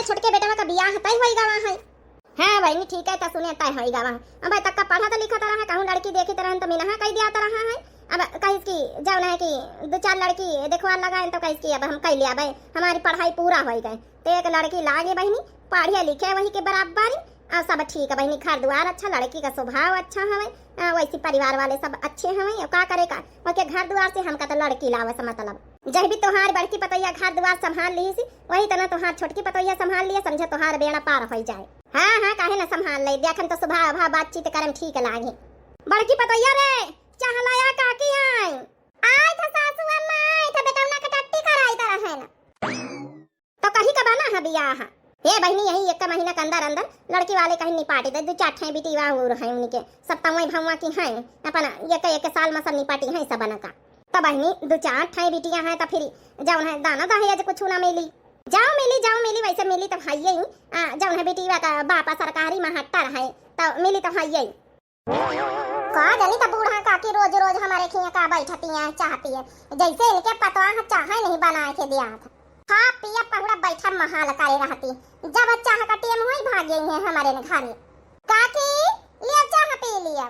छोटके बेटा का बियाह तय होई गवा है। हाँ बहनी ठीक है तो सुने तय होई गवा। अब तक का पढ़ा तो लिखा रहा कहूँ लड़की देखी तरह तो मिला कह दिया रहा है। अब कहीं की जाओ ना कि 2-4 लड़की देखवा लगा तो कहीं की अब हम कह लिया भाई हमारी पढ़ाई पूरा हो गए तो एक लड़की लागे बहनी पढ़े लिखे वही के बराबर और सब ठीक है बहनी। घर द्वार अच्छा, लड़की का स्वभाव अच्छा है, वैसे परिवार वाले सब अच्छे हैं। और का करे का ओके घर द्वार से हमका तो लड़की लावे से मतलब जब भी तोहार बड़की पतैया घर द्वार संभाल ली वही तरह तोहार छोटकी पतैया संभाल लिया समझे तोहार बेड़ा पार हो जाए। हाँ हाँ काहे ना संभाल ले देखन तो स्वभाव भाव बातचीत करम ठीक लागे। बड़की पतैया रे चाह लाया काकी आई था सासू अम्मा आई था बेटौना के टट्टी कराई तरह है ना तो कहीं का बना है बियाह। ये बहनी यही 1 महीना के अंदर अंदर लड़की वाले कहीं निपाटी दे 2-4 ठे बेटी वाह है उनके सब तवई भौवा की हैं अपन एक साल में सब निपाटी हैं सब बना का। तो बहनी 2-4 ठे बेटियां हैं तो फिर जाओ है दाना दहेज कुछ ना मिली जाओ मिली वैसे मिली तो भाई जाओ है बेटी का बापा सरकारी में हट्टर है तो मिली तो भाई का जानी तो बूढ़ा काकी रोज रोज हमारे खिया का बैठती है चाहती है जैसे इनके पतवा चाहे नहीं बना के दिया था। हाँ पिया पहुड़ा बैठा महाल करे रहती जब चाह का टेम हुई भाग गई है हमारे घर काकी लिया चाह पी लिया।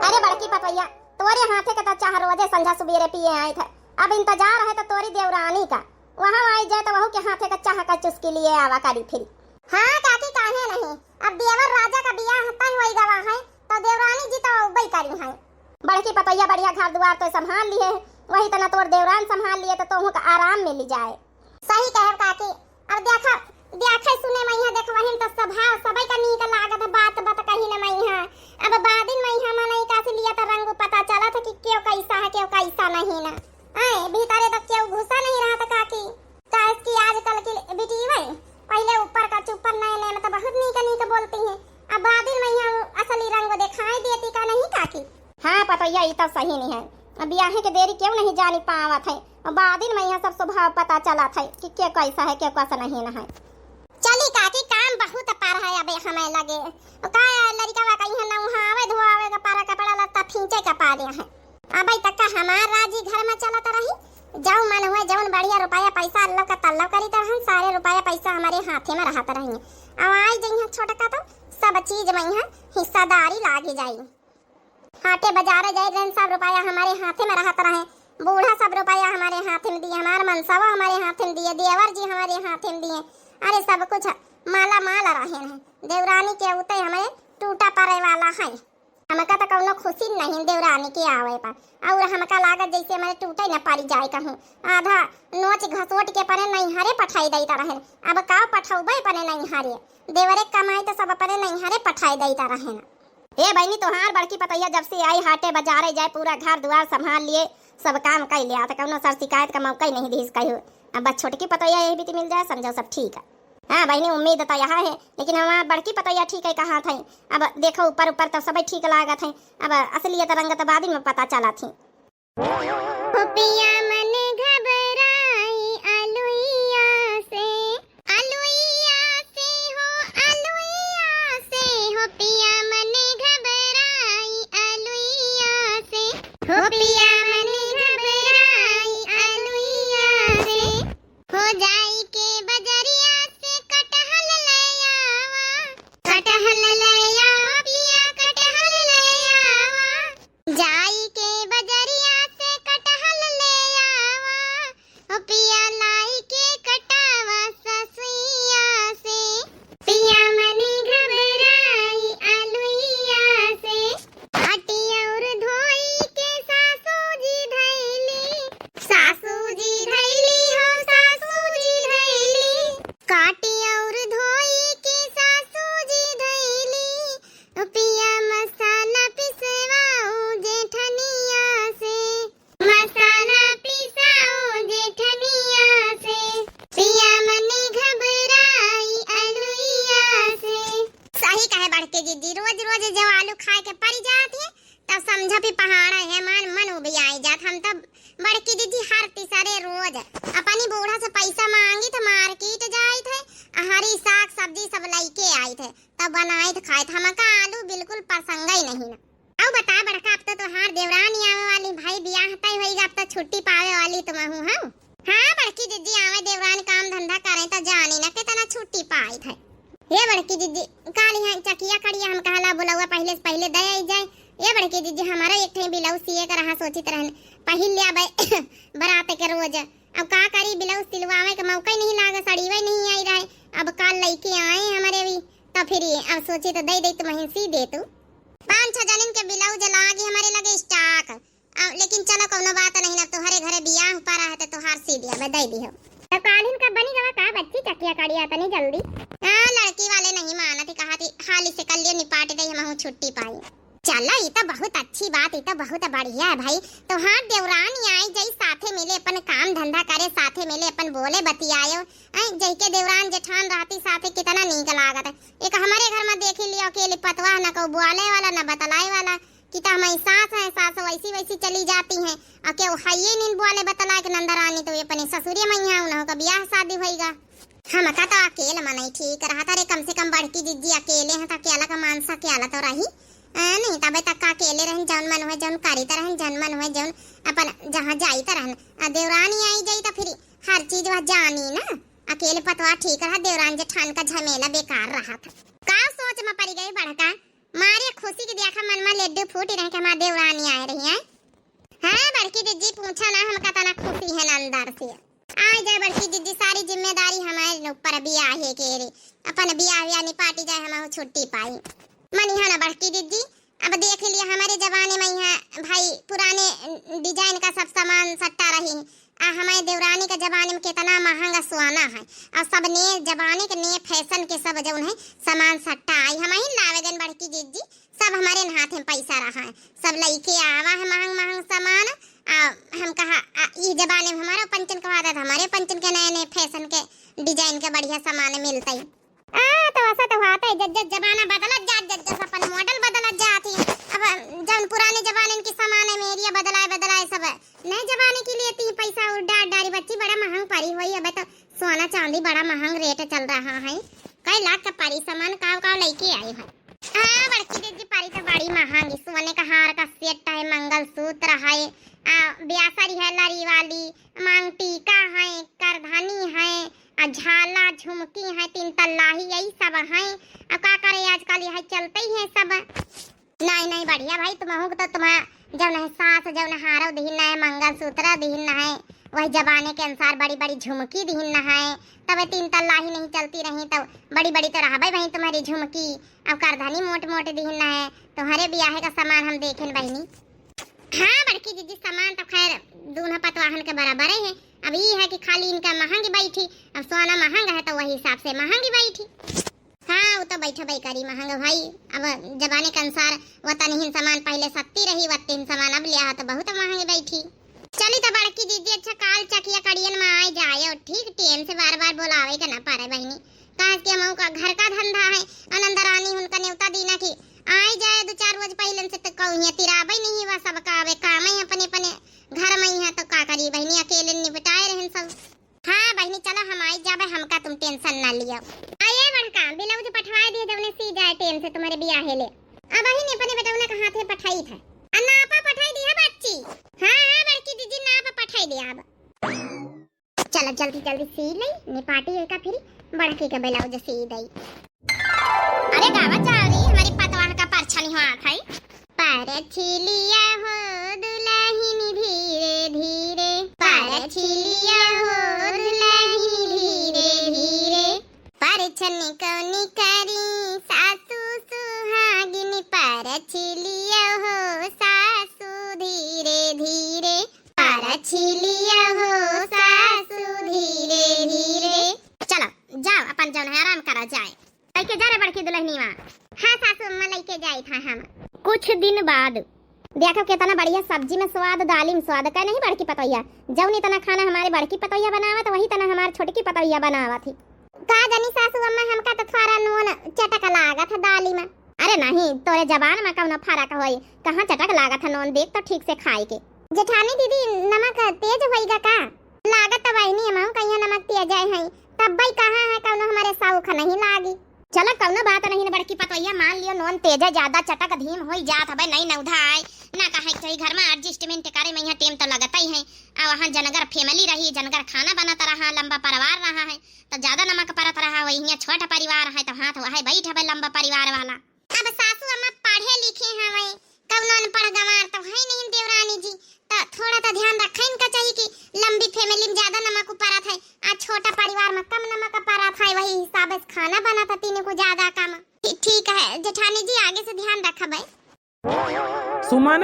अरे बड़की पतैया तोरे हाथे का तो चाह रोजे संझा सुबेरे पिए आए थे अब इंतजार है तो तोरी देवरानी का वहाँ आई जाए तो वहू के हाथे का चाह का चुस्की लिए आवा करी फिर। हाँ काकी काहे नहीं अब देवर राजा का बियाह तय होई गवा है तो देवरानी जी तो बई करी है। बड़की पतैया बढ़िया घर द्वार तो संभाल लिए वही तना तोर देवरान संभाल लिए तो तुम का आराम मिल जाए। सही कह काकी अब देखा सुने मैया देखवहिन तो स्वभाव सबई का नीक लागत बात कहीं न मैया अब बादिन मैया मनई का से लिया तो रंग पता चला था कि क्यों कैसा है क्यों कैसा नहीं ना आए भीतरे तक क्यों घुसा नहीं रहा था काकी काहे की आजकल की बेटी भाई पहले ऊपर का चुपर नए में तो बहुत नीक बोलती है अब बादिन मैया असली रंग दिखाई देती का नहीं काकी। हाँ पतैया ये तो सही नहीं है अब ब्याह के देरी क्यों नहीं जानी पावत है और बादिन मैया सब स्वभाव पता चला था कि क्या कैसा है क्या कैसा नहीं ना है। चली काकी काम बहुत पार है अब हमें लगे का लड़का वा कहीं ना उहावे धोआवे का पारा कपड़ा लत्ता खींचे का पा दिया है अब तक का हमार राजी घर में चलत रही जाओ मन हुए जौन बढ़िया रुपया पैसा अल्लाह का तल्ला करी तो हम सारे रुपया पैसा हमारे हाथे में रहत रहेंगे अब आई जइहा छोटका तो सब चीज में हिस्सादारी लागी जाई हाटे बाजार जाए सब रुपया हमारे हाथे में रहत रहे बूढ़ा सब रुपया हमारे हाथ में दिए हमारे मनसवा हमारे हाथ में दिए देवर जी हमारे हाथ में दिए अरे सब कुछ माला माल रहे हैं देवरानी के उते हमें टूटा पड़े वाला है हमका तो कौनो खुशी नहीं देवरानी के आवे पर और हमका लागत जैसे हमारे टूटे न पड़ी जाए कहूँ आधा नोच घसोट के पने नहीं हरे पठाई देता रहे अब का पठौबे पने नहीं हरे देवरे कमाई तो सब पने नहीं हरे पठाई देता रहे ना। ए बहनी तोहार बड़की पतैया जब से आई हाटे बाजारे जाए पूरा घर द्वार संभाल लिए सब काम कर लिया तो कौनो सर शिकायत का मौका ही नहीं दी कहो अब बस छोटकी पतैया यही भी मिल जाए समझो सब ठीक है। हाँ बहनी उम्मीद तो यहाँ है लेकिन हमारा बड़की पतैया ठीक है कहाँ थी अब देखो ऊपर ऊपर तो सब ठीक लागत है अब असलियत रंगत बाद में पता चला थी। बड़की दीदी हर तीसरे रोज अपनी बूढ़ा से पैसा मांगी तो मार्केट जाए थे हरी साग सब्जी सब लेके आए थे तब बनाए थे खाए थे हमका आलू बिल्कुल पसंद ही नहीं ना। अब बता बड़का अब तो हार देवरानी आवे वाली भाई बियाह तय होएगा अब तो छुट्टी पावे वाली तुम हूं। हाँ बड़की दीदी आवे देवरानी काम धंधा करे तो जानी ना के आई थे। ये बड़की दीदी काली है चकिया कड़िया हम कहला बुलावा पहले से पहले दे आई जाए। ये बड़की दीदी हमारा एक ठे ब्लाउज सिए कर रहा सोचित रहन पहिल ले आबे बरात के रोज। अब का करी ब्लाउज सिलवावे के मौका ही नहीं लागा, साड़ीवे नहीं आई रहे। अब कल लइके आए हमारे भी तो फिर अब सोची तो दे तो महीन सी दे तू 5-6 जनिन के ब्लाउज लागी हमारे लगे स्टॉक। लेकिन चलो कोनो बात नहीं, अब तुम्हारे घरे बियाह पा रहा है तो तुहार सी दिया दे दी हो। तो कालिन का बनी गवा का बच्ची चकिया कड़िया तनी जल्दी। हां लड़की वाले नहीं माना थी, कहा थी खाली से कल निपाट दे हम छुट्टी पाई। चलो ये तो बहुत अच्छी बात, ये तो बहुत बढ़िया है भाई। तो हाँ देवरानी आई जई साथे मिले अपन काम धंधा करे, साथे मिले अपन बोले बतियायो। जई के देवरान जेठान रहती साथे कितना नीक लागत। एक हमारे घर में देख लियो अकेले पतवा न को बुआले वाला न बतलाए वाला कि तो हमारी सास है, सास वैसी वैसी चली जाती हैं। और के हाइये नीन बुआले बतलाए के नंदरानी तो ये अपने ससुरिया मैया उन्हों का ब्याह शादी होएगा। हम का तो अकेले मनाई ठीक रहा था रे, कम से कम बड़की जिज्जी अकेले हैं तो अकेला का मानसा अकेला तो रही नहीं। तबे तक का अकेले रहन जौन मन हुए जौन करी तरहन जौन मन हुए जौन अपन जहाँ जाई तरहन। देवरानी आई जाई तो फिर हर चीज वह जानी ना। अकेले पतवा ठीक रहा, देवरान जेठान का झमेला बेकार रहा था। का सोच में पड़ गई बड़का मारे खुशी की देखा मन में लड्डू फूट रहे के हमारे देवरानी आए रही है। हाँ बड़की दीदी पूछा ना हम कहता ना खुशी है ना अंदर से आ जाए। बड़की दीदी सारी जिम्मेदारी हमारे ऊपर ब्याह है के रे, अपन ब्याह निपाटी जाए हम छुट्टी पाई मनी है ना बड़की दीदी। अब देख लिया हमारे जमाने में यहाँ भाई पुराने डिजाइन का सब सामान सट्टा रही। हमारे देवरानी के जमाने में कितना महंगा सोना है और सब ने जमाने के नए फैशन के सब जो है सामान सट्टा आई हम ही लावेगन बड़की दीदी। सब हमारे हाथ में पैसा रहा है, सब लइके आवा है महंग महंग सामान। हम कहा ये जमाने में हमारा पंचन का आदत, हमारे पंचन के नए नए फैशन के डिजाइन के बढ़िया सामान मिलता ही। तो ऐसा तो होता है जब जमाना बदलत जात जब अपन मॉडल बदलत जाती। अब जब पुराने जमाने की सामान है मेरिया बदलाए सब नए जमाने की लेती पैसा उड़ा डारी बच्ची बड़ा महंग पड़ी हुई। अब तो सोना चांदी बड़ा महंग रेट चल रहा है, कई लाख का परी सामान का लेके आई है। हाँ बड़की दीदी परी तो बड़ी महंगी, सोने का हार का सेट है, मंगलसूत्र है, ब्यासरी है, लरी वाली मांग टीका है, करधनी है, झाला झुमकी है, 3 तल्लाही यही सब है। अब का करे आजकल यह चलते ही है सब। नहीं बढ़िया भाई तुम हो तो तुम्हारा जब नहीं सास जब न हारो दीन है, मंगलसूत्र दीन है, वही जमाने के अनुसार बड़ी बड़ी झुमकी दीन है। तब 3 तल्लाही नहीं चलती रही तो बड़ी बड़ी तो रहा भाई तुम्हारी झुमकी। अब करधनी मोटे दीन है, तुम्हारे ब्याह का सामान हम देखें बहनी। हाँ बड़की दीदी सामान तो खैर दोनों पतवाहन के बराबर है। अब ये है कि खाली इनका महंगी बैठी, अब सोना महंगा है तो वही हिसाब से महंगी बैठी। हाँ वो तो बैठो भाई करी महंगा भाई। अब जमाने के अनुसार वतनहीन सामान पहले सस्ती रही, वतन सामान अब लिया तो बहुत महंगी बैठी। चली तो बड़की दीदी अच्छा काल चकिया कड़ियन में आ जाए और ठीक टाइम से बार बोलावे के ना पारे बहनी। कहा कि हम का घर का धंधा है, अनंदरानी उनका न्योता दीना की आई जाए 2-4 रोज पहले से तो कहूँ तिराबे नहीं हुआ सब का काम है अपने अपने घर में ही है। तो का करी बहनी अकेले निपटाए रहन सब। हाँ बहनी चलो हम आई जाबे, हमका तुम टेंशन ना लियो। आइए बड़का ब्लाउज पठवाए दिए जब ने सी जाए टाइम से तुम्हारे ब्याह ले। अब ही ने अपने बेटौना के हाथ में पठाई था नापा पठाई दिया बच्ची। हाँ बड़की दीदी नापा पठाई दिया। अब चलो जल्दी सी ले निपाटी है का फिर बड़की का ब्लाउज सी दई। अरे गावा चावरी हमारी पतवाह का परछनी हुआ था परछिलिया हो दुल्हनी धीरे धीरे, परछिलिया हो दुल्हनी धीरे धीरे, परछनी कौनी करी सासू सुहागिन, परछिलिया हो सासू धीरे धीरे, परछिलिया हो सासू धीरे धीरे। चलो जाओ अपन जौन है आराम करा जाए। लइके जा रे बड़की दुल्हनी मां। हाँ सासू अम्मा लइके जाई था हम। कुछ दिन बाद देखो कितना बढ़िया सब्जी में स्वाद, दाली में स्वाद का नहीं बड़की पतोहिया। जौनी तना खाना हमारे बड़की पतोहिया बनावत वही तना हमारे छोटकी पतोहिया बनावत थी। का जानी सासू अम्मा हमका तो थोड़ा नून चटक लागत था दाली में। अरे नहीं तोरे जबान में कौनो फर्क होई, कहां चटक लागत था नून देख तो ठीक से खाए के। जेठानी दीदी नमक तेज होईगा का? लागत तो वही हम कहिया नमक तेज है तब भाई कहां है कौनो हमारे साउख नहीं लागी। चलो कौनो बात नहीं बड़की पतोहिया मान लियो नॉन तेज ज्यादा चटक धीम होई जात है नहीं नौधा आए ना कहे कहीं घर में एडजस्टमेंट करे में यहाँ टाइम तो लगता ही है। और वहाँ जनगर फैमिली रही, जनगर खाना बनाता रहा, लंबा परिवार रहा है तो ज्यादा नमक परत रहा वही यहाँ छोटा परिवार है तो हाथ है बैठ है लंबा परिवार वाला। अब सासू अम्मा पढ़े लिखे हैं वही कौनो अनपढ़ गंवार तो है नहीं देवरानी जी, तो थोड़ा तो ध्यान रखा इनका चाहिए कि लंबी फैमिली में ज्यादा नमक पड़ा था, आज छोटा परिवार में कम नमक पड़ा था, वही हिसाब से खाना बना था तीनों को ज्यादा कम। ठीक है जेठानी जी आगे से ध्यान रखा भाई। सुमन,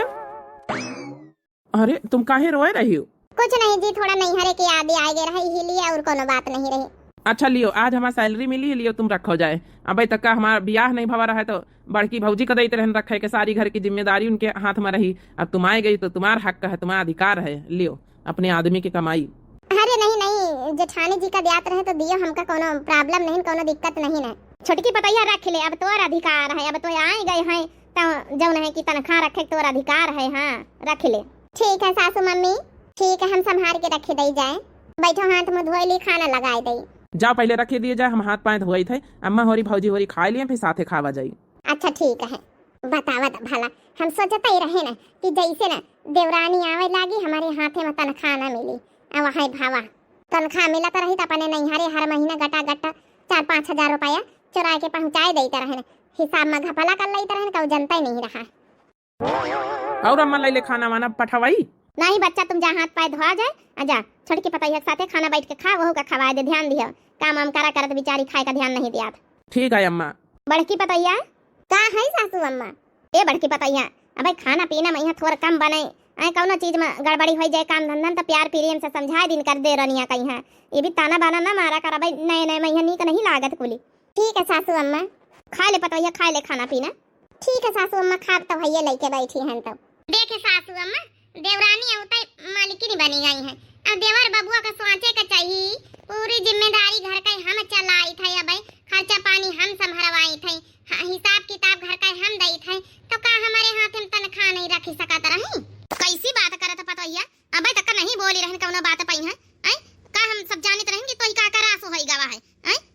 अरे तुम काहे रोए रही हो? कुछ नहीं जी, थोड़ा नैहरे की याद आ गई रही ही लिए और कोनो बात नहीं रही। अच्छा लियो, आज हमारा सैलरी मिली है, लियो तुम रखो जाए। अब तक का हमारा ब्याह नहीं भवा रहा है तो बड़की भौजी का देते रहन रखे के सारी घर की जिम्मेदारी उनके हाथ में रही। अब तुम आए गई तो तुम्हारा हक है, तुम्हारा अधिकार है, लियो अपने आदमी की कमाई। अरे नहीं नहीं जेठानी जी का दियात रहे तो दियो, हमका कोनो प्रॉब्लम नहीं, कोनो दिक्कत नहीं है। छोटकी पतैया रख ले, अब तोर अधिकार है, अब तो आए गए हैं तो जौन है कि तनख्वाह रखे तोर अधिकार है। हाँ रख ले। ठीक है सासू मम्मी, ठीक है हम संभाल के रखे दई जाए। बैठो हाथ मुंह धोए ली, खाना लगाए दई। जाओ पहले रखे दिए जाए, हम हाथ पाए धोई थे, अम्मा होरी भौजी होरी खा लिए फिर साथे खावा जाई। अच्छा ठीक है। बतावत भला हम सोचता ही रहे ना कि जैसे ना देवरानी आवे लागी हमारे हाथे में तनख्वाह ना मिली। अब है भावा तनख्वाह मिला तो रही तो अपने नैहरे हर महीना गटा गटा 4-5 हजार रुपया चुरा के पहुँचाए देते रहे, हिसाब में घपला कर लेते रहे, कभी जनता ही नहीं रहा। और अम्मा ले खाना वाना पठवाई नहीं बच्चा, तुम जा हाथ पाए धोआ जाए, आजा छोटकी पतैया के साथे खाना बैठ के खा, वहू का खवाए दे, ध्यान दियो, काम वाम करा करत बेचारी खाए का ध्यान नहीं दिया। ठीक है अम्मा। बड़की पतैया का है सासू अम्मा? ए बड़की पतैया अब खाना पीना में यहाँ थोड़ा कम बनाई, कौनो चीज में गड़बड़ी हो जाए काम धंधा तो प्यार प्रेम से समझाए दिन कर दे रनिया कहीं है, ये भी ताना बाना ना मारा करा भाई, नए नए मैं नीक नहीं लागत कुली। ठीक है सासू अम्मा, खा ले पतैया, खा ले खाना पीना। ठीक है सासू अम्मा, खा तो भैया लेके बैठी हैं। तो देखे सासू अम्मा देवरानी अवता मालिकिनी बनी गई है, अब देवर बबुआ का सोचे का चाहिए, पूरी जिम्मेदारी घर का हम चलाई थे, अब खर्चा पानी हम संभरवाई थे, हिसाब किताब घर का हम दई थे, तो का हमारे हाथ में तनख्वाह नहीं रखी सकत रही? कैसी बात करत पतैया, अब तक नहीं बोली रहन कौनो बात पई है, का हम सब जानत रहेंगे तो का करास होई गवा है,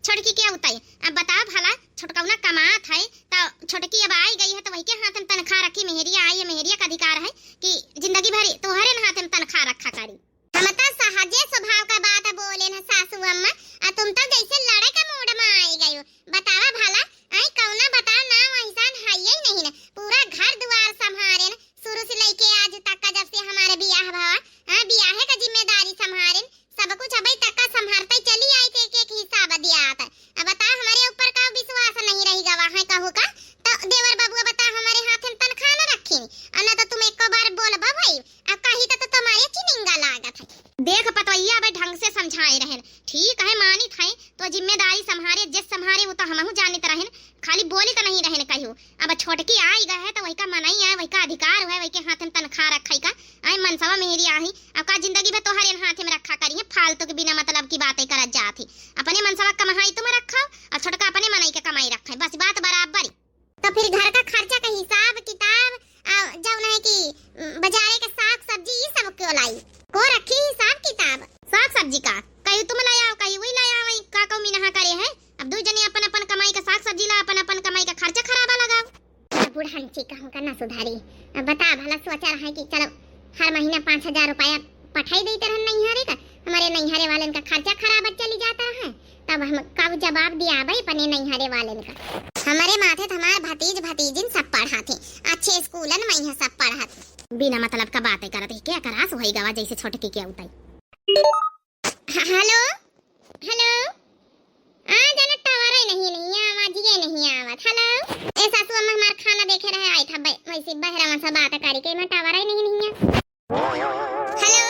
छोटकी क्या होता है? अब बताओ भला छोटकौना कमात है तो छोटकी अब आई गई है तो वही के हाथ में तनख्वाह रखी, मेहरिया आई है, मेहरिया का अधिकार है कि जिंदगी भर तुम्हारे हाथ में तनख्वाह रखा करी। हम तो सहजे स्वभाव का बात बोले ना सासू अम्मा, तुम तो जैसे लड़े का मूड में आई गई हो। बतावा भला कौना बताओ ना वैसा है ही नहीं ना, पूरा घर द्वार संभारे ना, शुरू से लेके आज तक का जब से हमारे बियाह भवा, बियाह का जिम्मेदारी संभारे सब कुछ अभी तक का संभालते चली आई थे, एक हिसाब दिया आता। अब बता हमारे ऊपर का विश्वास नहीं रही गवा है कहू का, तो देवर बाबू बता हमारे हाथ में तनख्वाह न रखी, ना तो तुम एक बार बोलबा भाई, अब कही तो तुम्हारे चिनिंगा लागत है। देख पतैया अब ढंग से समझाए रहन, ठीक है मानी थे तो जिम्मेदारी संभारे, जिस संभारे वो तो हमहू जानत रहन, खाली बोली तो नहीं रहन कहियो। अब छोटकी आई गए है तो वही का मनई है, वही का अधिकार है, वही के हाथ में तनख्वाह रखई का, आई मनसवा मेहरी आई, अब का जिंदगी में तोहरे हाथ में रखा करी है, फालतू के बिना मतलब की बातें करत जाती, अपने मनसवा कमाई तुम रखा और छोटका अपने मनई के कमाई रखा, बस बात बराबर। तो फिर घर का खर्चा का हिसाब किताब जब नहीं कि बाजारे के साग सब्जी ये सब क्यों लाई, को रखी हिसाब किताब साग सब्जी का, कहीं तुम लाया कहीं वही लाया, वही का को मिनहा करे है, अब दो जने अपन अपन कमाई का साग सब्जी ला, अपन अपन कमाई का खर्चा खराबा लगाओ। बुढ़ान ठीक कहूं करना सुधारी, अब बता भला सोचा रहा है कि चलो हर महीना 5,000 रुपया पठाई देते रहन नैहरे का, हमारे नैहरे वाले का खर्चा खराब चली जाता है, तब हम कब जवाब दिया भाई अपने नैहरे वाले का। हमारे माथे हमारे भतीज भतीजिन सब पढ़ा थे, अच्छे स्कूलन में यहाँ सब पढ़ा थे, बिना मतलब का बातें करते क्या करास होई गवा जैसे छोटकी क्या होता है। हेलो हेलो जाना टावर ही नहीं आवाज ये नहीं आवत। हेलो ए सासू अम्मा हमार खाना देखे रहे आई था वैसे बहरा में सब बात करी के मैं टावर ही नहीं हेलो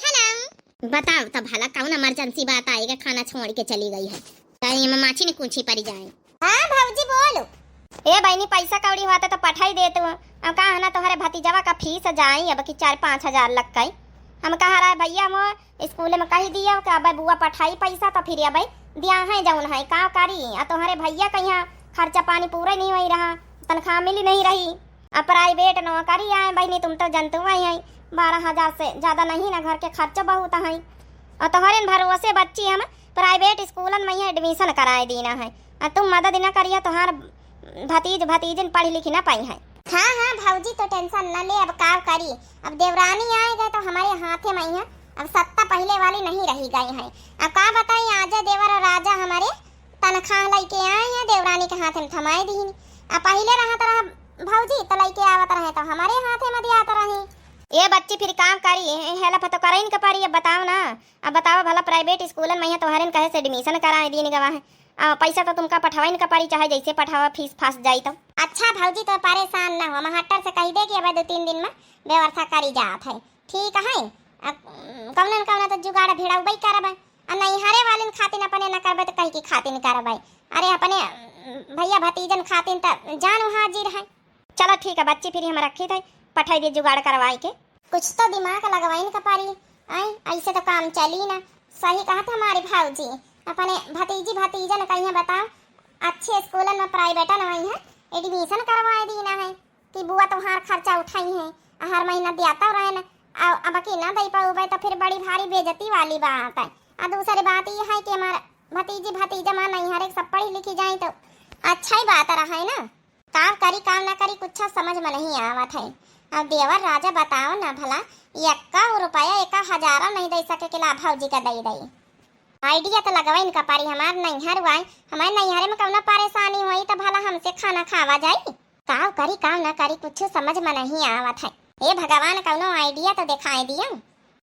हेलो बताओ तब भला कौन इमरजेंसी बात आएगा, खाना छोड़ के चली गई है, कहीं माछी ने कुछ ही पड़ी जाए। हां भौजी बोलो। ए बहनी पैसा कौड़ी होता तो पठाई दे तू, अब कहा ना तुम्हारे भतीजवा का फीस जाई अब कि 4-5 हजार लग गई, हम कहा रहा भैया वो स्कूल में कही दिया कि अब बुआ पठाई पैसा तो फिर अब दिया है जौन है का करी, और तुम्हारे भैया का यहाँ खर्चा पानी पूरा नहीं हो रहा, तनख्वाह मिली नहीं रही, अब प्राइवेट नौकरी आए बहनी, तुम तो जनतु आई है 12,000 से ज्यादा नहीं ना, घर के खर्चा बहुत है, और तुम्हारे भरोसे बच्ची हम प्राइवेट स्कूलन में एडमिशन कराए देना है, और तुम मदद न करिए तुम्हार भतीज भतीजन पढ़ी लिखी ना पाई है। हाँ हाँ भौजी तो टेंशन न ले, अब का करी, अब देवरानी आएगा तो हमारे हाथे में है, अब सत्ता पहले वाली नहीं रही गई है, अब का बताइए आजा देवर और राजा हमारे हाथ में थमाए दी आ पहले रहत रहा भौजी तो लइके आवत रहे तो हमारे हाथ में दियात रही। ये बच्ची फिर काम करी हेला तो करइन के पारी। अब बताओ ना, अब बताओ भला प्राइवेट स्कूलन में तोहरे कहे से एडमिशन कराए दी गवा है पैसा तो तुमका पठावाइन का पारी चाहे जैसे पठावा फीस फास जाई तो। अच्छा भौजी तो परेशान ना हो, महट्टर से कह दे कि अब 2-3 दिन में व्यवस्था करी जात है। ठीक है कौन कौन तो जुगाड़ भिड़ाऊ करब आ नहीं हरे वालिन खातिन अपने न करबे तो कहीं की खातिन करब। अरे अपने भैया भतीजन खातिन तो जान हाजिर है। चलो ठीक है बच्ची फिर हम रखी थे पठाई दे जुगाड़ करवाई के। कुछ तो दिमाग लगवाइन का पारी आई, ऐसे तो काम चली ना। सही कहा था हमारी भाऊजी, अपने भतीजी भतीजन कहीं बताओ अच्छे स्कूल में प्राइवेट नहीं है एडमिशन करवाए दी ना है कि बुआ तुम्हार खर्चा उठाई है हर महीना दियाता रहे ना। अब की ना दे पाऊबे तो फिर बड़ी भारी बेइज्जती वाली बात है। और दूसरी बात ये है कि हमारा भतीजी भतीजा मां नहीं हर एक सब पढ़ी लिखी जाए तो अच्छा ही बात रहा है ना। काम करी काम ना करी कुछ समझ में नहीं आवत है। अब देवर राजा बताओ ना भला 1 रुपया 1,000 नहीं दे सके के ला भौजी का दे दई। आइडिया तो लगवा इनका पारी हमार नैहर हुआ हमारे नैहरे में कौन परेशानी हुई तो भला हमसे खाना खावा जाई। काव करी काव ना करी कुछ समझ में नहीं आवत है। ये भगवान कौनो आइडिया तो दिखाई दिया।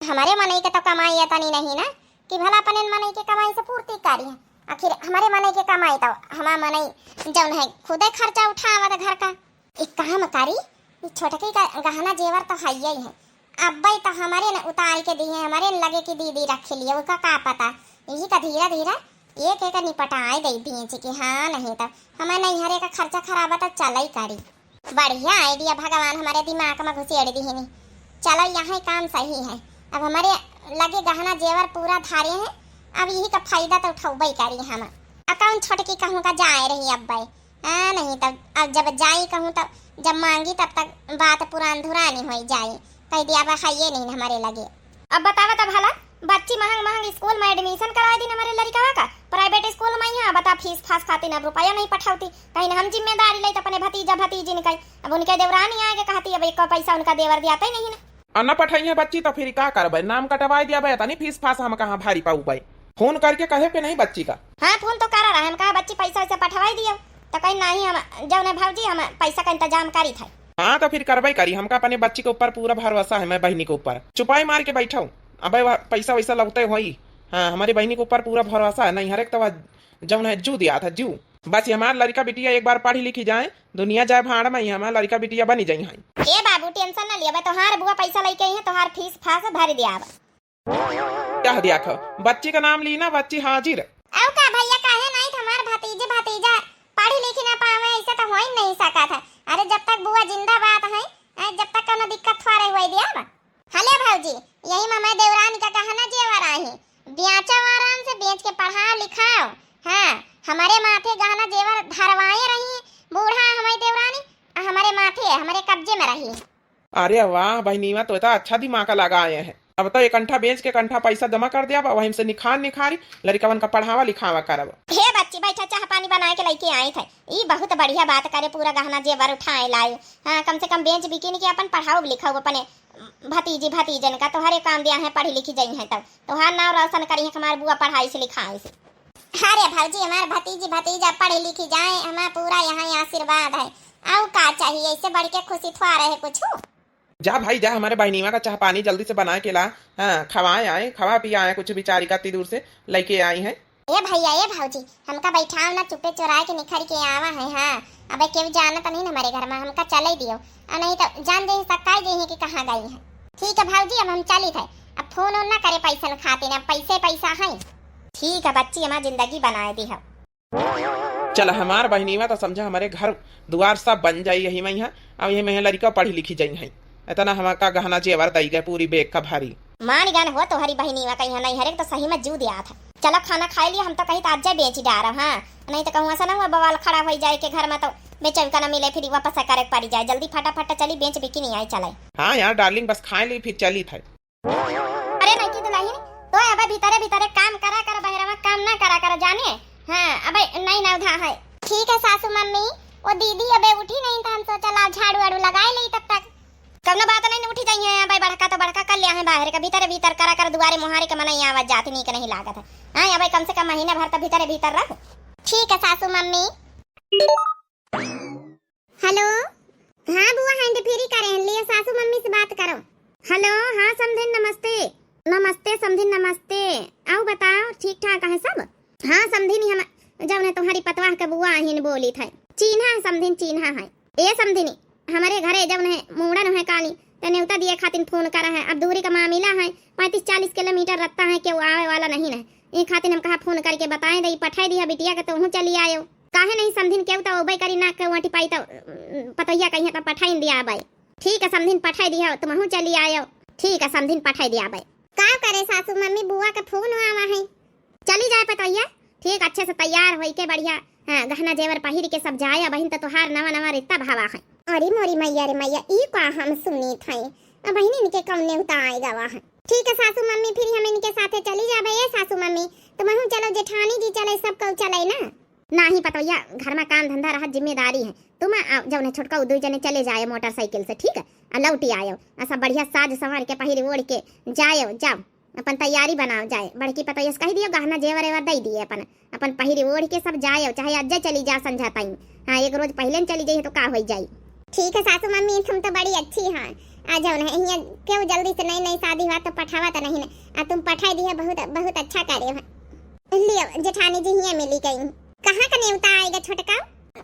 हमारे मनई के तो कमाई तनी नहीं ना कि भला अपने मनई के कमाई से पूर्ति करी है। आखिर हमारे मनई के कमाई तो हमार मनई जौन है खुदे खर्चा उठावत घर का। एक काम करी छोटकी का गहना जेवर तो है ही है। अब तो हमारे न उतार के दिए हमारे लगे कि दीदी रख लिए उसका का पता यही का धीरे धीरे एक एक निपटाए दे दिए कि हाँ नहीं तो हमारे नैहरे का खर्चा खराब तो चल ही करी। बढ़िया आइडिया भगवान हमारे दिमाग में घुसेड़ दी है। चलो यहाँ काम सही है। अब हमारे लगे गहना जेवर पूरा धारे हैं। अब यही का फायदा तो उठाई करी हम। अकाउंट छोटकी कहूँ का जाए रही अब हाँ नहीं तो अब जब जाई कहूँ तो जब मांगी तब तक बात पुरान धुरानी हो जाए कह दिया अब है ये नहीं हमारे लगे। अब बतावा तो भला बच्ची महंग महंग स्कूल में एडमिशन करवा दी हमारे लड़का का प्राइवेट स्कूल में यहाँ बता फीस फास खाती ना रुपया नहीं पठाती कहीं हम जिम्मेदारी ले तो अपने भतीजा भतीजी निकल। अब उनके देवरानी आएगा कहती अब एक पैसा उनका देवर दिया ही नहीं ना। अन्ना पठाई है बच्ची तो फिर का करबे नाम कटवा दिया भाई तनी फीस फास हम कहाँ भारी पाऊ भाई। फोन करके कहे पे नहीं बच्ची का। हाँ फोन तो करा रहा है हम कहा बच्ची पैसा वैसा पठवाई दियो तो कहीं नहीं हम जौन भाजी हम पैसा का इंतजाम करी था। हाँ तो फिर करवाई करी हमका अपने बच्ची के ऊपर पूरा भरोसा है। मैं बहनी के ऊपर चुपाई मार के बैठा हूँ अब पैसा वैसा लगते हुई। हाँ हमारी बहनी के ऊपर पूरा भरोसा है। नहीं हर एक तो जौन है जू दिया था जू बस हमारा लड़का बिटिया एक बार पढ़ी लिखी जाए दुनिया जाए भाड़ में हमारा लड़का बिटिया बनी जाए। ए बाबू टेंशन ना लिया तोहार बुआ पैसा लेके आई है तोहार फीस फास भर दिया। क्या दिया खो बच्ची का नाम ली ना बच्ची हाजिर। औ का भैया काहे नहीं हमार भतीजे भतीजा पढ़ी लिखी ना पावे ऐसा तो हो ही नहीं सका था। अरे जब तक बुआ जिंदाबाद है जब तक कोनो दिक्कत थोड़े हुई दिया। हले भौजी यही मैं देवरानी का कहना जेवर आई बेचा आराम से बेच के पढ़ाओ लिखाओ। हाँ हमारे माथे गहना जेवर धरवाए रही बूढ़ा हमारी देवरानी हमारे माथे हमारे कब्जे में रही। अरे वाह बहनीवा तो अच्छा दिमाग लगा आए हैं। अब तो एक कंठा बेच के कंठा पैसा जमा कर दिया वहीं से निखारी लड़का का पढ़ावा लिखावा करब। हे बच्ची बैठा चाह पानी बना के लेके आए थे ये बहुत बढ़िया बात करे पूरा गहना जेवर उठाए लाए। हाँ कम से कम बेच बिकिन के अपन पढ़ाओ लिखाओ अपने भतीजी भतीजन का तोहरे काम दिया है पढ़ी लिखी जाई है तब तोहार नाम रोशन करी है हमारे बुआ पढ़ाई से लिखाई से। अरे भौजी हमारे भतीजी भतीजा पढ़ी लिखी जाए हमारा पूरा यहाँ आशीर्वाद है। आओ का चाहिए इससे बढ़ के खुशी थोड़ा रहे कुछ। जा भाई जा हमारे बहनीवा का चाह पानी जल्दी से बना के ला। हाँ खवाए आए खवा पी आए कुछ बेचारी का इतनी दूर से लेके आई है। ये भैया ये भाऊजी हमका बैठाओ ना चुपे चुराए के निखर के आवा है। हाँ अब केव जाना तो नहीं ना हमारे घर में हमका चले दियो नहीं तो जान दे सकता है कि कहाँ गई है। ठीक है भाऊजी अब हम चली थे अब फोन ना करे पैसा खाते ना पैसे पैसा है। ठीक है बच्ची हमारी जिंदगी बनाए दी है। चल हमार बहनीवा तो समझा हमारे घर द्वार सब बन जाई यही में अब यही में लड़का पढ़ी लिखी जाई है इतना हमारा गहना जेवर दई गए पूरी बेग का भारी। मान गान हो तो हरी बहनीवा कहीं नहीं हरे तो सही में जू दिया था। चलो खाना खा लिया हम तो कहीं ताज बेच डार। हाँ नहीं तो कहूँ ऐसा ना हुआ बवाल खड़ा हो जाए के घर में तो बेचल का ना मिले फिर वापस करे पड़ी जाए जल्दी फटाफट चली बेच बिकी नहीं आई चले। हाँ यार डार्लिंग बस खाए ली फिर चली थे। अरे नहीं की दुल्हन तो अब भीतरे भीतरे काम करा कर बहरा काम ना करा कर जाने। हाँ अब नहीं ना उधा है। ठीक है सासू मम्मी वो दीदी अबे उठी नहीं तो हम सोचा लाओ झाड़ू वाड़ू लगाए ली तब तक कौनो बात नहीं उठी जाई है। भाई बड़का तो बड़का कर लिया है बाहर का भीतर भीतर करा कर दुआरे मुहारे के मना आवाज जाती नहीं के नहीं लागत है। हाँ भाई कम से कम महीने भर तो भीतर भीतर रहो। ठीक है सासू मम्मी। हेलो, हाँ बुआ हैंड फ्री करे लिए सासू मम्मी से बात करो। हेलो, हाँ समधिन नमस्ते। नमस्ते समधिन नमस्ते। आओ बताओ ठीक ठाक है सब? हाँ समधिन हम जब ने तुम्हारी पतवाह के बुआ हिन बोली थे। चीन्हा है समधिन, चीन्हा है। ए समधिनी हमारे घरे जब ने मुंडन है कानी तो न्योता दिए खातिर फोन करा है। अब दूरी का मामला है, 35-40 किलोमीटर रहता है कि वो आवे वाला नहीं है। ये खातिर हम कहा फोन करके बताएं दई पठाई दिया बिटिया के तो चली आयो। काहे नहीं समधिन केव तो ओबई करी ना के वाटी पाई तो पतैया कहीं तो पठाई दिया आबे। ठीक है समधिन पठाई दिया तुम चली आयो। ठीक है समधिन पठाई दिया आबे। का करे सासू मम्मी बुआ का फोन आवा है, चली जाए पतैया। ठीक अच्छे से तैयार होई के बढ़िया हाँ, गहना जेवर पहिर के सब जाए। बहिन तो तोहार नवा नवा रिश्ता भावा है। अरे मोरी मैया रे मैया ई का हम सुनी थे। अब बहिन इनके कम ने उता आएगा वहां। ठीक है सासू मम्मी फिर हम इनके साथे चली जाबे। ए सासू मम्मी तुम चलो, जेठानी जी चले, सब को चले ना। नहीं पतैया घर में काम धंधा रहा जिम्मेदारी है। तुम जब ने छोटका दो जने चले जाए मोटरसाइकिल से। ठीक है लौटी आयो ऐसा बढ़िया साज संवार के पहिर ओढ़ के जाओ। जाओ अपन तैयारी बनाओ जाए। बड़की पतैया कह दियो गहना जेवर एवर दे दिए अपन अपन पहिर ओढ़ के सब जाओ। चाहे अज्जे चली जा संझा टाइम। हाँ एक रोज पहले चली जाइए तो का हो जाए। ठीक है सासू मम्मी तुम तो बड़ी अच्छी हैं। आ जाओ ना यहाँ क्यों जल्दी से नई नई शादी हुआ तो पठावा तो नहीं ना। तुम पठाई दी है, बहुत बहुत अच्छा कार्य है। लियो जेठानी जी यहाँ मिली गई। कहाँ का न्योता आएगा छोटका?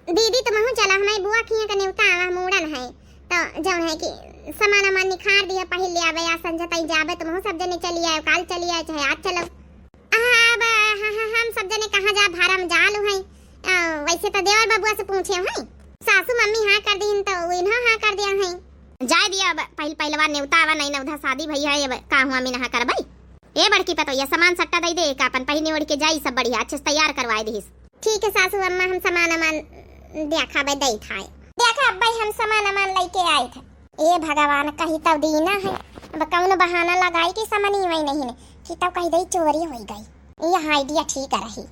दीदी तुम चला हमारी बुआ की का न्योता आवा मुंडन है तो जौन है कि सामान अमान निखार दिया पहिल ले आवे। या संझा तई जाबे तुम सब जने चली आए, काल चली आए चाहे आज चलो। हम सब जने कहाँ जा भाड़ा में जालू है। वैसे तो देवर बबुआ से पूछे हैं। सासू मम्मी हाँ कर दी तो इन्हा हाँ कर दिया है। जाए दिया अब पहले बार न्योता आवा नहीं ना उधर शादी भैया है। अब का हुआ मैं नहा कर भाई। ए बड़की पतैया सामान सट्टा दे दे का अपन पहिने ओढ़ के जाई सब बढ़िया अच्छे से तैयार करवाए दी। ठीक है सासू अम्मा हम सामान अमान देखा बे दई था। देखा भाई हम सामान अमान लेके आए थे। ए भगवान कहीं तब दीना है। अब कौन बहाना लगाई कि सामान ही वही नहीं कि तब कहीं दई चोरी हो गई। ये आइडिया ठीक रही।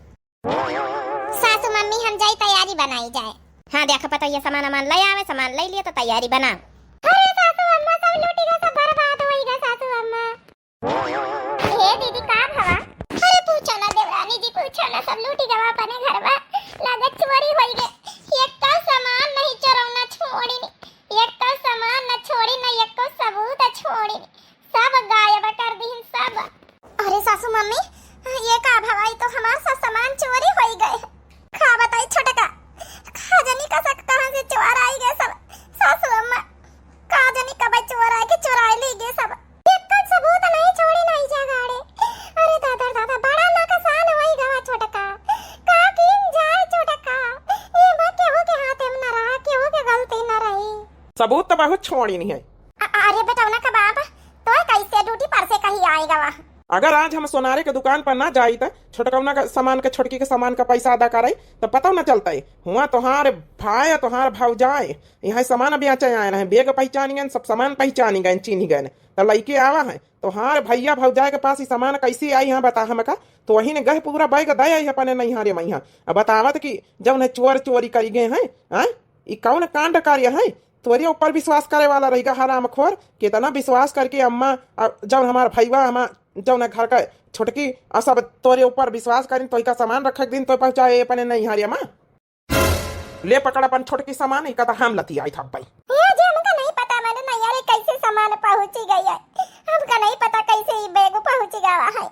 सासू मम्मी हम जाई तैयारी बनाई जाए। हाँ देखा पता ये सामान अमान ले आवे, सामान ले लिए तो तैयारी बना। अरे सासू अम्मा सब लूटेगा, सब बर्बाद होएगा सासू अम्मा। ए दीदी का भवा? अरे पूछो ना देवरानी जी पूछो ना, सब लूटी गवा अपने घर में लागत चोरी होई गए। एक का सामान नहीं चोरौना छोड़ी नी, एक का सामान न छोड़ी न एक को सबूत छोड़ी नी, सब गायब कर दी सब। अरे सासू मम्मी ये का भवाई तो हमार सब सामान चोरी होई गए। खा बताई छोटका खा जानी का सब कहां से चोर आई गए सब। सासू अम्मा का जानी कब चोर आए के चुराई ले गए सब। एक का सबूत नहीं छोड़ी नहीं जा गाड़े। अरे दादा दादा बड़ा नुकसान होई गवा छोटका। का किन जाए छोटका ये बात के हो के हाथ में न रहा, के हो के गलती न रही। सबूत तो बहुत छोड़ी नहीं है। अरे बेटा ना कबाब तो कैसे ड्यूटी पर से कहीं आएगा वहां। अगर आज हम सोनारे के दुकान पर ना जाई तो छोटकौना का सामान के छोटकी के सामान का पैसा अदा कराई तो पता न चलता है। हुआ तोहार भाई तोहार भौजाए यहाँ सामान बेचे आए हैं। बेग पहचानी गए, सब सामान पहचानी गए, चीनी गए तो लड़के आवा है। तोहार भैया भौजाए के पास ही सामान कैसे आई यहाँ बता हमका। तो वही ने गए पूरा बैग दे अपने नहीं रे मैया। अब बतावत कि जब ने चोर चोरी करी गए हैं ये कौन कांड कार्य है। तोरे ऊपर विश्वास करे वाला रहेगा हराम खोर। कितना विश्वास करके अम्मा जब हमार भैया हम जब न घर का छोटकी सब तोरे ऊपर विश्वास करी तो सामान रख दिन तो पहुंचाए अपने नहीं हारी अम्मा। ले पकड़ अपन छोटकी सामान का हम लती आई था भाई। ये हमका नहीं पता मैंने नहीं यार कैसे सामान पहुंची गई है। हमका नहीं पता कैसे ये बैग पहुंच गया है।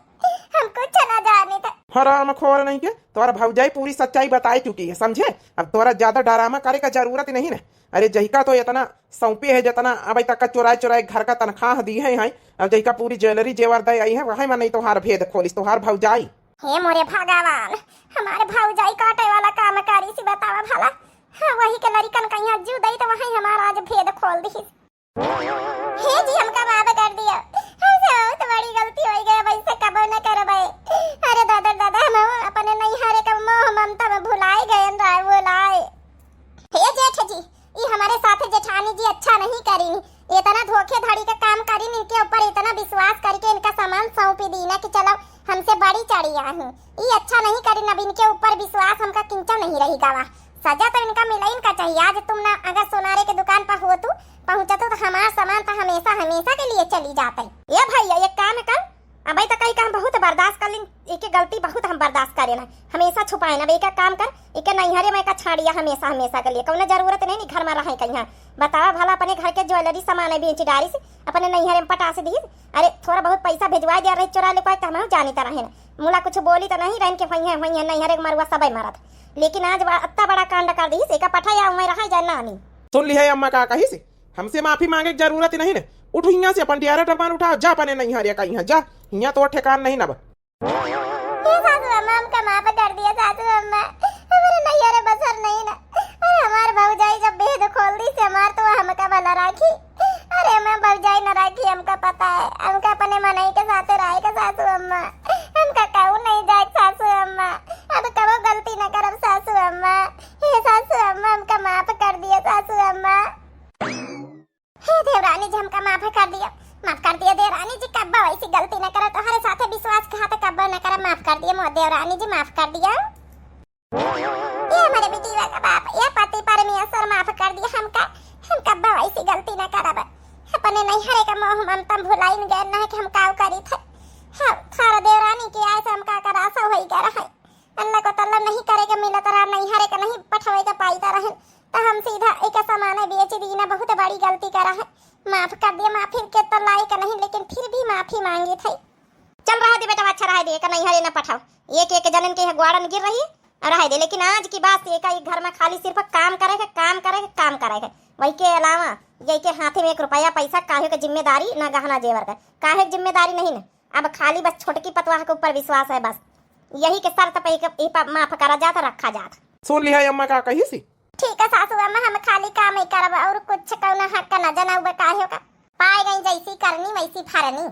हमको चना जाने था। हराम खोर नहीं के तोरा भौजाई पूरी सच्चाई बताई चुकी है समझे। अब तोरा ज्यादा डरामा करे का जरूरत नहीं है। अरे जहिका तो इतना सौंपे है जितना अब तक चुराए चुराए घर का तनख्वाह दी है। अब जहिका पूरी ज्वेलरी जेवर दे आई है वही में नहीं तोहार भेद खोलिस तोहार भौजाई। हे मोरे भगवान हमारे भौजाई काटे वाला काम कारी सी बतावा भला। हाँ वही के लड़कन कहीं अज्जू दई तो वही हमारा आज भेद खोल दी। हे जी हमका माफ कर दिया, हमसे बहुत बड़ी गलती हो गई। वैसे कब न करबे। अरे दादा दादा हम अपने नहीं हारे का मोह ममता में भुलाए गए राय बोलाए। हे जेठ जी ये हमारे साथ जेठानी जी अच्छा नहीं करी। इतना धोखेधड़ी का काम करी इनके ऊपर इतना विश्वास करके इनका सामान सौंपी दी ना कि चलो हमसे बड़ी चढ़ी आ हूँ। ये अच्छा नहीं करी ना, इनके ऊपर विश्वास हमका किंचा नहीं रही गवा। सजा तो इनका मिला इनका चाहिए। आज तुम ना अगर सोनारे के दुकान पर हो तू पहुंचा तो हमारा सामान तो हमेशा हमेशा के लिए चली जाते। ये भैया एक काम कर अब तो कहीं का हम बहुत बर्दाश्त कर लें, एक गलती बहुत हम बर्दाश्त करें ना, हमेशा छुपाए ना। एक काम कर, एक नैहरे में का छाड़िया हमेशा हमेशा के लिए, कौन जरूरत नहीं घर में रहे कहीं। बतावा भला अपने घर के ज्वेलरी सामान बेची डारी से अपने नैहरे में पटा से दी। अरे थोड़ा बहुत पैसा भेजवा दिया रहे चुरा ले पाए तो हम जानी तरह है ना, मुला कुछ बोली तो नहीं रहन के वही नैहरे के मरुआ सब मारत, लेकिन आज इतना बड़ा कांड कर दी से पठा या वहीं रहा जाए नानी। सुन ली है अम्मा का कही से, हमसे माफी मांगे की जरूरत नहीं ना। उठ यहाँ से अपन डियारा टपान उठा जा, अपने नहीं हारिया का यहाँ जा, यहाँ तो ठेकान नहीं ना। सासू अम्मा हमका माफ कर दिया, सासू अम्मा हमारे नैहरे बसर नहीं ना। अरे हमार भौजाई जब भेद खोल दी से हमार तो हमका भला राखी। अरे मैं भौजाई न राखी, हमका पता है, हमका अपने मनई के साथ रहेगा सासू अम्मा, हमका कहूँ नहीं जाए सासू अम्मा, अब कबो गलती न करब सासू अम्मा। हे सासू अम्मा हमका माफ कर दिया सासू अम्मा। हे देवरानी जी हमका माफ कर दिया, माफ कर दिया देवरानी जी, कब्बा वैसी गलती न करे, तुम्हारे साथे विश्वासघात कब्बा न करे, माफ कर दिया देवरानी जी, माफ कर दिया। ये हमारे बिटिया का बाप ये पति परमेश्वर माफ कर दिया हमका, हम कब्बा वैसी गलती न करब, अपने नैहरे का मोह ममता भुलाई न गए ना कि हम काव करी थे। हाँ थारा देवरानी की ऐसे हमका कर आशा होई गया रहे, अल्लाह को तल्ला नहीं करेगा मिलत रहा, नैहरे का नहीं पठवे का पाईता रहे, तो हम सीधा एक सामान बेच दी ना, बहुत बड़ी गलती करा है, माफ कर दिया। माफी के तो लायक नहीं, लेकिन फिर भी माफी मांगी थी। चल रहा दे बेटा, अच्छा रहा दे, नैहरे न पठाओ, एक एक जनन के ग्वाड़न गिर रही है रहा दे, लेकिन आज की बात एक घर में खाली सिर्फ काम करेगा काम करेगा काम करेगा, वही के अलावा ये के हाथे में 1 रुपया पैसा काहे के जिम्मेदारी ना गहना जेवर का काहे जिम्मेदारी नहीं ना, अब खाली बस छोटकी पतवाह के ऊपर विश्वास है, बस यही के शर्त पे माफ करा जाता रखा जाता। सुन लिया अम्मा का कही सी, ठीक है सासू अम्मा, हम खाली काम ही करब और कुछ कौन हक न जनाऊ काहे का, पाए गई जैसी करनी वैसी फरनी।